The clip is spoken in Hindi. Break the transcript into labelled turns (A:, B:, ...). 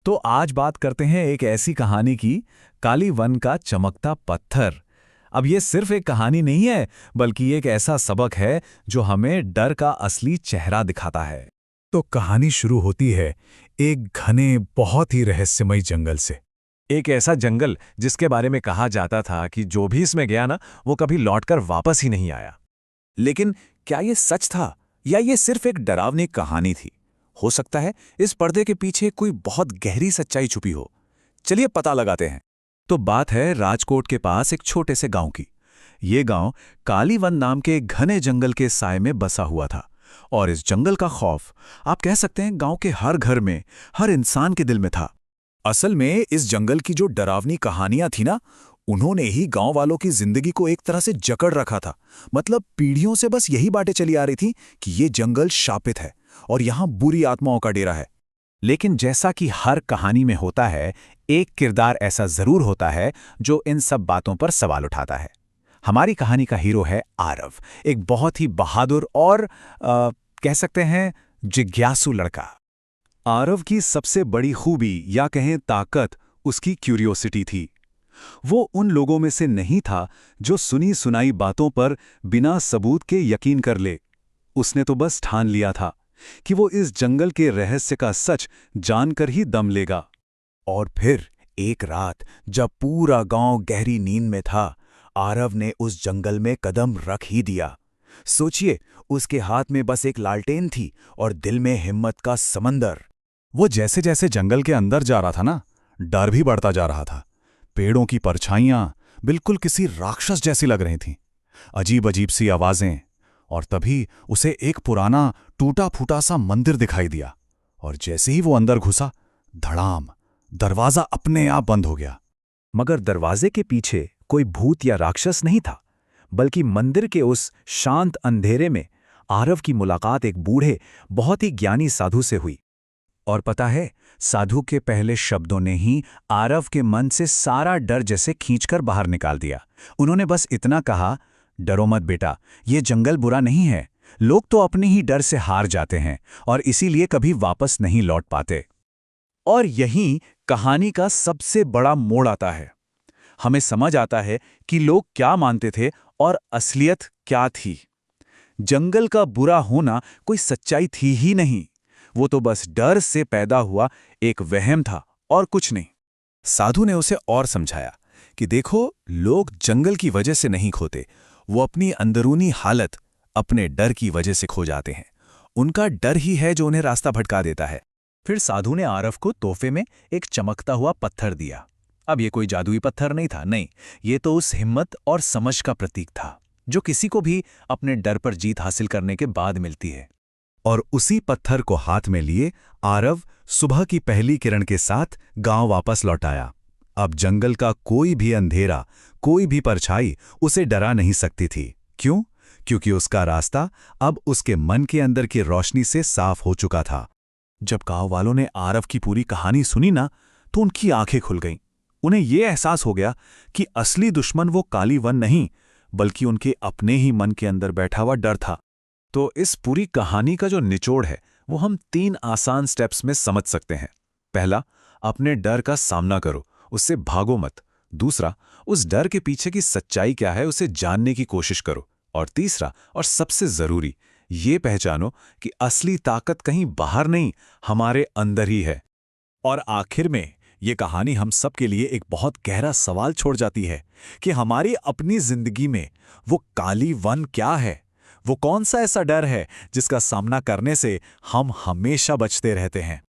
A: तो आज बात करते हैं एक ऐसी कहानी की, काली वन का चमकता पत्थर। अब ये सिर्फ एक कहानी नहीं है, बल्कि एक ऐसा सबक है जो हमें डर का असली चेहरा दिखाता है।
B: तो कहानी शुरू होती है एक घने बहुत ही रहस्यमय जंगल से।
A: एक ऐसा जंगल जिसके बारे में कहा जाता था कि जो भी इसमें गया ना, वो कभी लौटकर वापस ही नहीं आया।
C: लेकिन क्या ये सच था या ये सिर्फ एक डरावनी कहानी थी? हो सकता है इस पर्दे के पीछे कोई बहुत गहरी सच्चाई छुपी हो। चलिए पता लगाते हैं।
A: तो बात है राजकोट के पास एक छोटे से गांव की। ये गांव कालीवन नाम के घने जंगल के साए में बसा हुआ था, और इस जंगल का खौफ आप कह सकते हैं गांव के हर घर में, हर इंसान के दिल में था।
C: असल में इस जंगल की जो डरावनी कहानियां थी ना, उन्होंने ही गांव वालों की जिंदगी को एक तरह से जकड़ रखा था। मतलब पीढ़ियों से बस यही बातें चली आ रही थी कि ये जंगल शापित है और यहां बुरी आत्माओं का डेरा है।
A: लेकिन जैसा कि हर कहानी में होता है, एक किरदार ऐसा जरूर होता है जो इन सब बातों पर सवाल उठाता है। हमारी कहानी का हीरो है आरव, एक बहुत ही बहादुर और कह सकते हैं जिज्ञासु लड़का। आरव की सबसे बड़ी खूबी या कहें ताकत उसकी क्यूरियोसिटी थी। वो उन लोगों में से नहीं था जो सुनी सुनाई बातों पर बिना सबूत के यकीन कर ले। उसने तो बस ठान लिया था कि वो इस जंगल के रहस्य का सच जानकर ही दम लेगा।
C: और फिर एक रात जब पूरा गांव गहरी नींद में था, आरव ने उस जंगल में कदम रख ही दिया। सोचिए, उसके हाथ में बस एक लालटेन थी और दिल में हिम्मत का समंदर।
A: वो जैसे जैसे जंगल के अंदर जा रहा था ना, डर भी बढ़ता जा रहा था। पेड़ों की परछाइयां बिल्कुल किसी राक्षस जैसी लग रही थीं, अजीब अजीब सी आवाजें। और तभी उसे एक पुराना टूटा फूटा सा मंदिर दिखाई दिया, और जैसे ही वो अंदर घुसा, धड़ाम, दरवाजा अपने आप बंद हो गया। मगर दरवाजे के पीछे कोई भूत या राक्षस नहीं था, बल्कि मंदिर के उस शांत अंधेरे में आरव की मुलाकात एक बूढ़े, बहुत ही ज्ञानी साधु से हुई। और पता है, साधु के पहले शब्दों ने ही आरव के मन से सारा डर जैसे खींचकर बाहर निकाल दिया। उन्होंने बस इतना कहा, डरो मत बेटा, ये जंगल बुरा नहीं है। लोग तो अपने ही डर से हार जाते हैं और इसीलिए कभी वापस नहीं लौट पाते। और यहीं कहानी का सबसे बड़ा मोड़ आता है। हमें समझ आता है कि लोग क्या मानते थे और असलियत क्या थी। जंगल का बुरा होना कोई सच्चाई थी ही नहीं, वो तो बस डर से पैदा हुआ एक वहम था और कुछ नहीं।
C: साधु ने उसे और समझाया कि देखो, लोग जंगल की वजह से नहीं खोते, वो अपनी अंदरूनी हालत, अपने डर की वजह से खो जाते हैं। उनका डर ही है जो उन्हें रास्ता भटका देता है।
A: फिर साधु ने आरव को तोहफे में एक चमकता हुआ पत्थर दिया। अब ये कोई जादुई पत्थर नहीं था, नहीं, ये तो उस हिम्मत और समझ का प्रतीक था जो किसी को भी अपने डर पर जीत हासिल करने के बाद मिलती है। और उसी पत्थर को हाथ में लिए आरव सुबह की पहली किरण के साथ गांव वापस लौट आया। अब जंगल का कोई भी अंधेरा, कोई भी परछाई उसे डरा नहीं सकती थी। क्यों? क्योंकि उसका रास्ता अब उसके मन के अंदर की रोशनी से साफ हो चुका था। जब गांव वालों ने आरव की पूरी कहानी सुनी ना, तो उनकी आंखें खुल गईं। उन्हें यह एहसास हो गया कि असली दुश्मन वो कालीवन नहीं, बल्कि उनके अपने ही मन के अंदर बैठा हुआ डर था। तो इस पूरी कहानी का जो निचोड़ है, वो हम 3 आसान स्टेप्स में समझ सकते हैं। पहला, अपने डर का सामना करो, उससे भागो मत। दूसरा, उस डर के पीछे की सच्चाई क्या है उसे जानने की कोशिश करो। और तीसरा और सबसे जरूरी, ये पहचानो कि असली ताकत कहीं बाहर नहीं, हमारे अंदर ही है। और आखिर में ये कहानी हम सब के लिए एक बहुत गहरा सवाल छोड़ जाती है कि हमारी अपनी जिंदगी में वो काली वन क्या है? वो कौन सा ऐसा डर है जिसका सामना करने से हम हमेशा बचते रहते हैं?